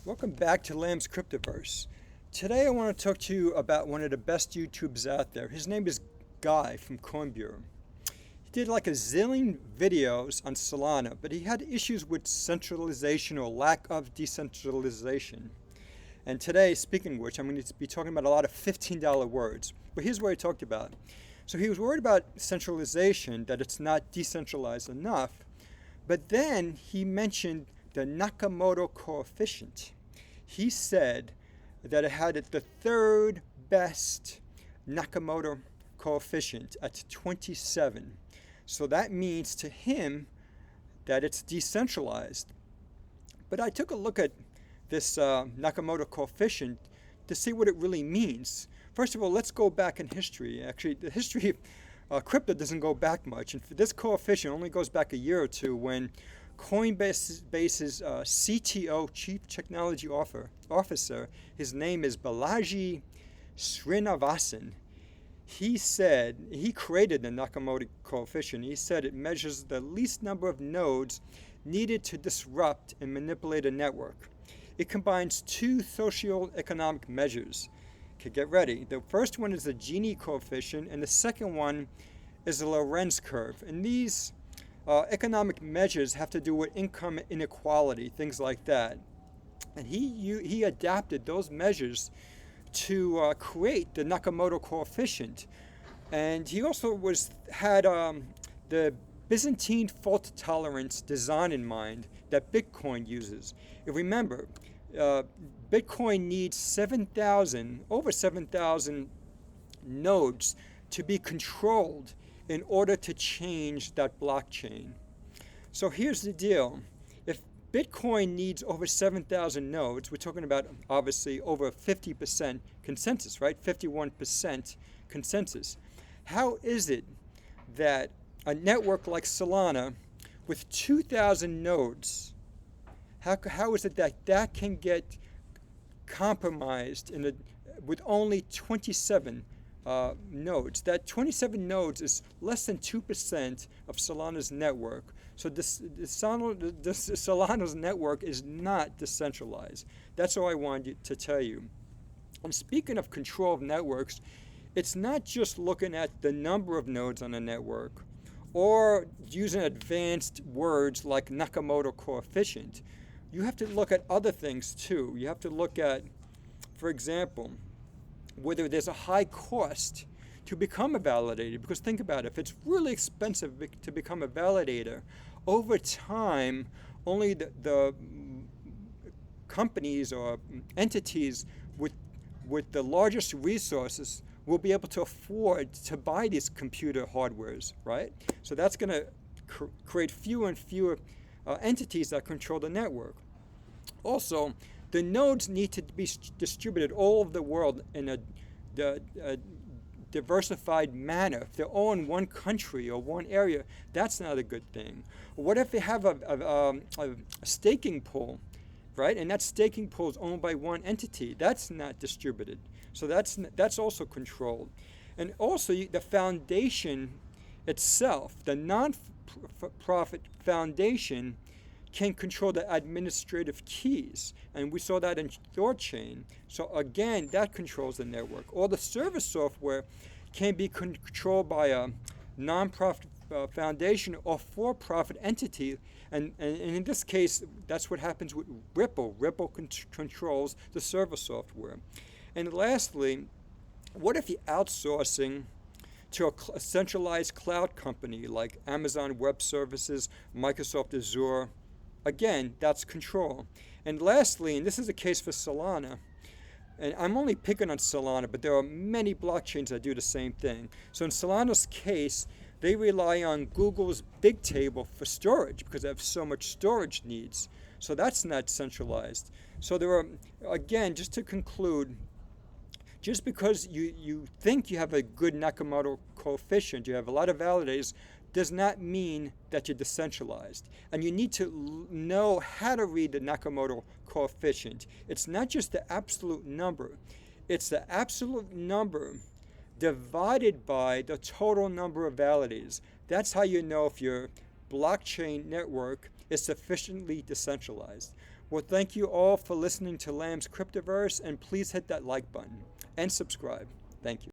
Welcome back to Lamb's Cryptoverse. Today I want to talk to you about one of the best YouTubers out there. His name is Guy from Coin Bureau. He did like a zillion videos on Solana, but he had issues with centralization or lack of decentralization. And today, speaking of which, I'm going to be talking about a lot of $15 words. But here's what he talked about. So he was worried about centralization, that it's not decentralized enough. But then he mentioned the Nakomoto Coefficient. He said that it had the third best Nakomoto Coefficient at 27. So that means to him that it's decentralized. But I took a look at this Nakomoto Coefficient to see what it really means. First of all, let's go back in history. Actually, the history of crypto doesn't go back much. And this coefficient only goes back a year or two when Coinbase's CTO, Chief Technology Officer, his name is Balaji Srinivasanon. He said, he created the Nakomoto Coefficient. He said it measures the least number of nodes needed to disrupt and manipulate a network. It combines two socioeconomic measures. Okay, get ready. The first one is the Gini coefficient, and the second one is the Lorenz curve. And these economic measures have to do with income inequality, things like that. And he adapted those measures to create the Nakomoto Coefficient. And he also had the Byzantine fault tolerance design in mind that Bitcoin uses. If remember, Bitcoin needs over 7,000 nodes to be controlled in order to change that blockchain. So here's the deal. If Bitcoin needs over 7,000 nodes, we're talking about obviously over 50% consensus, right? 51% consensus. How is it that a network like Solana with 2,000 nodes, how is it that can get compromised with only 27 nodes? That 27 nodes is less than 2% of Solana's network. So Solana's network is not decentralized. That's all I wanted to tell you. And speaking of control of networks, it's not just looking at the number of nodes on a network or using advanced words like Nakomoto Coefficient. You have to look at other things too. You have to look at, for example, whether there's a high cost to become a validator. Because think about it, if it's really expensive to become a validator, over time, only the companies or entities with the largest resources will be able to afford to buy these computer hardwares, right? So that's going to create fewer and fewer entities that control the network. Also, the nodes need to be distributed all over the world in a diversified manner. If they're all in one country or one area, that's not a good thing. What if they have a staking pool, right? And that staking pool is owned by one entity. That's not distributed. So that's also controlled. And also the foundation itself, the non-profit foundation, can control the administrative keys. And we saw that in ThorChain. So again, that controls the network. All the service software can be controlled by a non-profit foundation or for-profit entity. And in this case, that's what happens with Ripple. Ripple controls the server software. And lastly, what if you're outsourcing to a centralized cloud company like Amazon Web Services, Microsoft Azure? Again, that's control. And lastly, and this is the case for Solana, and I'm only picking on Solana, but there are many blockchains that do the same thing. So in Solana's case, they rely on Google's Bigtable for storage because they have so much storage needs. So that's not centralized. So there are, again, just to conclude, just because you think you have a good Nakomoto Coefficient, you have a lot of validators, does not mean that you're decentralized. And you need to know how to read the Nakomoto Coefficient. It's not just the absolute number. It's the absolute number divided by the total number of validators. That's how you know if your blockchain network is sufficiently decentralized. Well, thank you all for listening to Lamb's Cryptoverse, and please hit that like button and subscribe. Thank you.